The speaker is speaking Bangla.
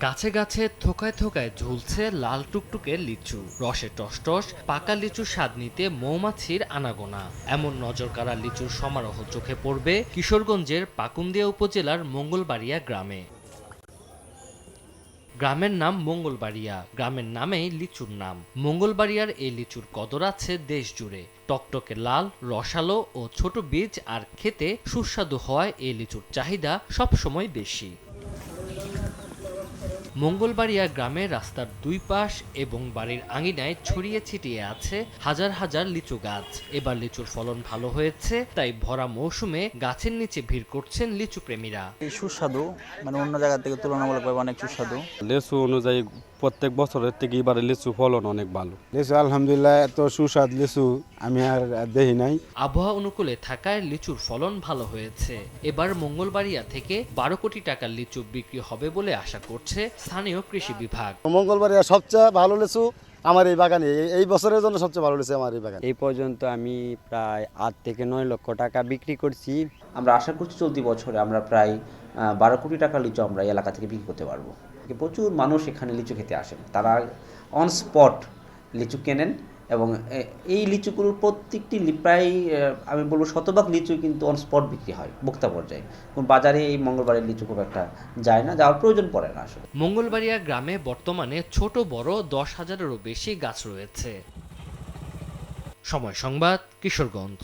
গাছে গাছে থোকায় থোকায় ঝুলছে লাল টুকটুকে লিচু, রসে টসটস পাকা লিচুর স্বাদ নিতে মৌমাছির আনাগোনা। এমন নজরকাড়া লিচুর সমারোহ চোখে পড়বে কিশোরগঞ্জের পাকুন্দিয়া উপজেলার মঙ্গলবাড়িয়া গ্রামে। গ্রামের নাম মঙ্গলবাড়িয়া, গ্রামের নামেই লিচুর নাম। মঙ্গলবাড়িয়ার এই লিচুর কদর আছে দেশ জুড়ে। টকটকে লাল, রসালো ও ছোট বীজ আর খেতে সুস্বাদু হওয়ায় এই লিচুর চাহিদা সবসময় বেশি। মঙ্গলবাড়িয়া গ্রামের রাস্তার দুই পাশ এবং বাড়ির আঙিনায় ছড়িয়ে ছিটিয়ে আছে হাজার হাজার লিচু গাছ। এবার লিচুর ফলন ভালো হয়েছে, তাই ভরা মৌসুমে গাছের নিচে ভিড় করছেন লিচু প্রেমীরা। এই সুস্বাদু, মানে অন্য জায়গা থেকে তুলনামূলকভাবে অনেক সুস্বাদু। লিচু অনুযায়ী প্রত্যেক বছরের থেকে এবারে লিচু ফলন অনেক ভালো। লিচু আলহামদুলিল্লাহ, এত সুস্বাদ লিচু আমি আর দেখি নাই। আবহাওয়া অনুকূলে থাকায় লিচুর ফলন ভালো হয়েছে। এবার মঙ্গলবাড়িয়া থেকে 12 কোটি টাকার লিচু বিক্রি হবে বলে আশা করছে স্থানীয় কৃষি বিভাগ। মঙ্গলবাড়িয়া সবচেয়ে ভালো লিচু আমার এই বাগানে, এই বছরের জন্য সবচেয়ে ভালো লিচু আমার এই বাগানে। এই পর্যন্ত আমি প্রায় 8 থেকে 9 লক্ষ টাকা বিক্রি করছি। আমরা আশা করছি চলতি বছরে আমরা প্রায় 12 কোটি টাকার লিচু আমরা এই এলাকা থেকে বিক্রি করতে পারবো। প্রচুর মানুষ এখানে লিচু খেতে আসেন, তারা অন স্পট লিচু কেনেন এবং এই লিচুগুলোর প্রত্যেকটি প্রায় আমি বলবো শতভাগ লিচু কিন্তু অন স্পট বিক্রি হয় ভোক্তা পর্যায়ে। বাজারে এই মঙ্গলবারের লিচু খুব একটা যায় না, যাওয়ার প্রয়োজন পড়ে না আসলে। মঙ্গলবাড়িয়া গ্রামে বর্তমানে ছোট বড় 10,000-এরও বেশি গাছ রয়েছে। সময় সংবাদ, কিশোরগঞ্জ।